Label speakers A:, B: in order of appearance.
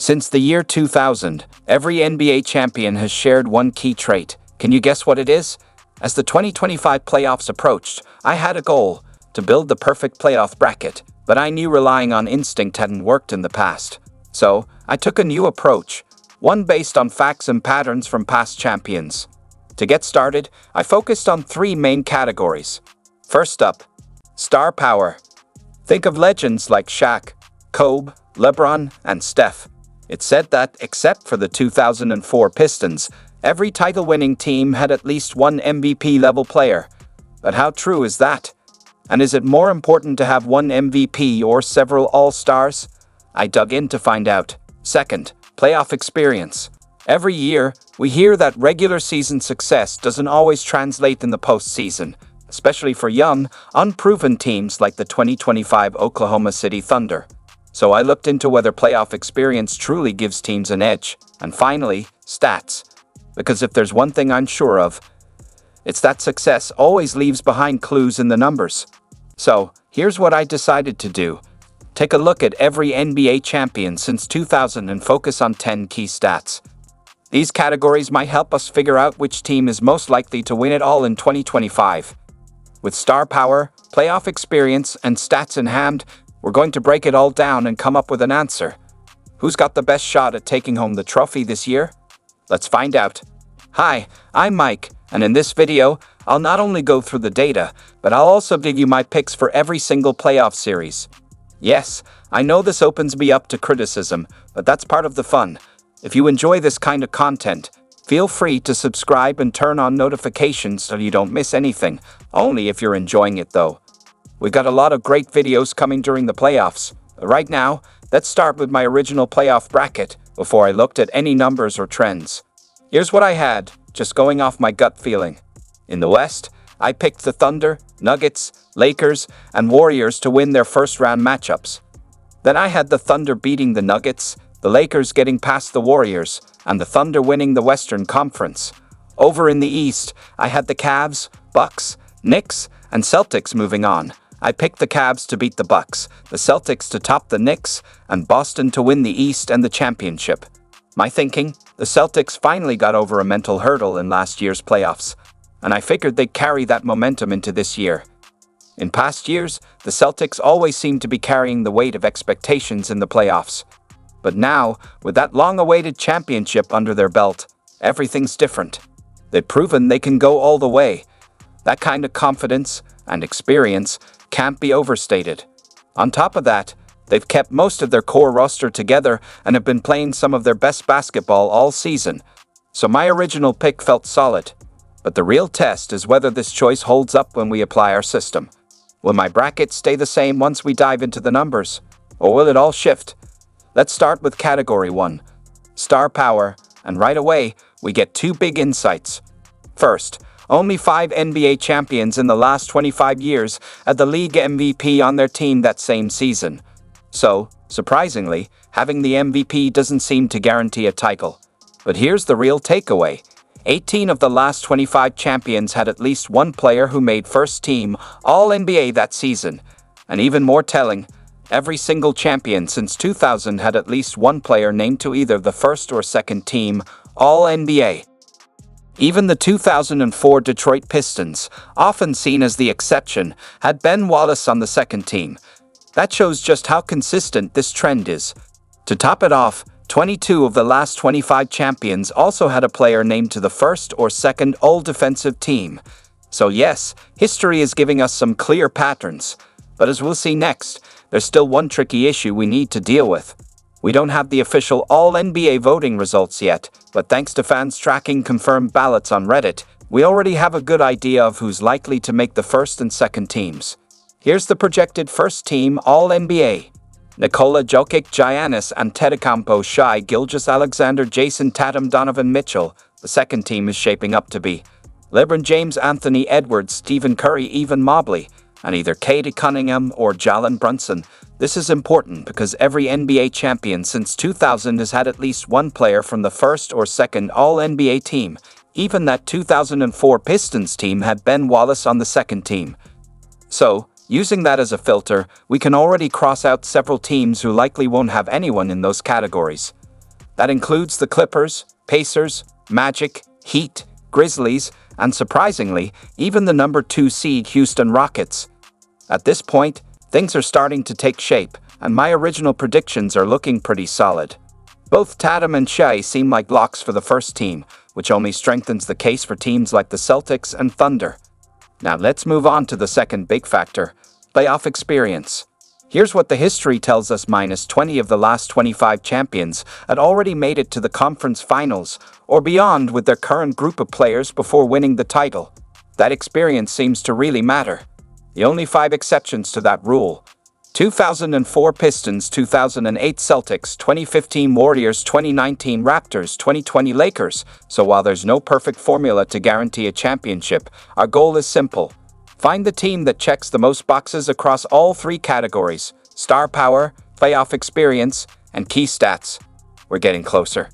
A: Since the year 2000, every NBA champion has shared one key trait. Can you guess what it is? As the 2025 playoffs approached, I had a goal to build the perfect playoff bracket, but I knew relying on instinct hadn't worked in the past. So, I took a new approach, one based on facts and patterns from past champions. To get started, I focused on three main categories. First up, star power. Think of legends like Shaq, Kobe, LeBron, and Steph. It's said that, except for the 2004 Pistons, every title-winning team had at least one MVP-level player. But how true is that? And is it more important to have one MVP or several All-Stars? I dug in to find out. Second, playoff experience. Every year, we hear that regular season success doesn't always translate in the postseason, especially for young, unproven teams like the 2025 Oklahoma City Thunder. So I looked into whether playoff experience truly gives teams an edge. And finally, stats. Because if there's one thing I'm sure of, it's that success always leaves behind clues in the numbers. So, here's what I decided to do. Take a look at every NBA champion since 2000 and focus on 10 key stats. These categories might help us figure out which team is most likely to win it all in 2025. With star power, playoff experience, and stats in hand, we're going to break it all down and come up with an answer. Who's got the best shot at taking home the trophy this year? Let's find out. Hi, I'm Mike, and in this video, I'll not only go through the data, but I'll also give you my picks for every single playoff series. Yes, I know this opens me up to criticism, but that's part of the fun. If you enjoy this kind of content, feel free to subscribe and turn on notifications so you don't miss anything, only if you're enjoying it though. We've got a lot of great videos coming during the playoffs. Right now, let's start with my original playoff bracket before I looked at any numbers or trends. Here's what I had, just going off my gut feeling. In the West, I picked the Thunder, Nuggets, Lakers, and Warriors to win their first-round matchups. Then I had the Thunder beating the Nuggets, the Lakers getting past the Warriors, and the Thunder winning the Western Conference. Over in the East, I had the Cavs, Bucks, Knicks, and Celtics moving on. I picked the Cavs to beat the Bucks, the Celtics to top the Knicks, and Boston to win the East and the championship. My thinking, the Celtics finally got over a mental hurdle in last year's playoffs, and I figured they'd carry that momentum into this year. In past years, the Celtics always seemed to be carrying the weight of expectations in the playoffs. But now, with that long-awaited championship under their belt, everything's different. They've proven they can go all the way. That kind of confidence and experience can't be overstated. On top of that, they've kept most of their core roster together and have been playing some of their best basketball all season. So my original pick felt solid. But the real test is whether this choice holds up when we apply our system. Will my bracket stay the same once we dive into the numbers? Or will it all shift? Let's start with category 1, star power, and right away, we get two big insights. First, only 5 NBA champions in the last 25 years had the league MVP on their team that same season. So, surprisingly, having the MVP doesn't seem to guarantee a title. But here's the real takeaway. 18 of the last 25 champions had at least one player who made first team All-NBA that season. And even more telling, every single champion since 2000 had at least one player named to either the first or second team All-NBA. Even the 2004 Detroit Pistons, often seen as the exception, had Ben Wallace on the second team. That shows just how consistent this trend is. To top it off, 22 of the last 25 champions also had a player named to the first or second All-Defensive team. So yes, history is giving us some clear patterns. But as we'll see next, there's still one tricky issue we need to deal with. We don't have the official All-NBA voting results yet, but thanks to fans tracking confirmed ballots on Reddit, we already have a good idea of who's likely to make the first and second teams. Here's the projected first team All-NBA. Nikola Jokic, Giannis Antetokounmpo, Shai Gilgeous-Alexander, Jason Tatum, Donovan Mitchell. The second team is shaping up to be LeBron James, Anthony Edwards, Stephen Curry, Evan Mobley, and either Cade Cunningham or Jalen Brunson. This is important because every NBA champion since 2000 has had at least one player from the first or second All-NBA team. Even that 2004 Pistons team had Ben Wallace on the second team. So, using that as a filter, we can already cross out several teams who likely won't have anyone in those categories. That includes the Clippers, Pacers, Magic, Heat, Grizzlies, and surprisingly, even the number 2 seed Houston Rockets. At this point, things are starting to take shape, and my original predictions are looking pretty solid. Both Tatum and Shai seem like locks for the first team, which only strengthens the case for teams like the Celtics and Thunder. Now let's move on to the second big factor, playoff experience. Here's what the history tells us: minus 20 of the last 25 champions had already made it to the conference finals or beyond with their current group of players before winning the title. That experience seems to really matter. The only 5 exceptions to that rule: 2004 Pistons, 2008 Celtics, 2015 Warriors, 2019 Raptors, 2020 Lakers. So while there's no perfect formula to guarantee a championship, our goal is simple. Find the team that checks the most boxes across all 3 categories: star power, playoff experience, and key stats. We're getting closer.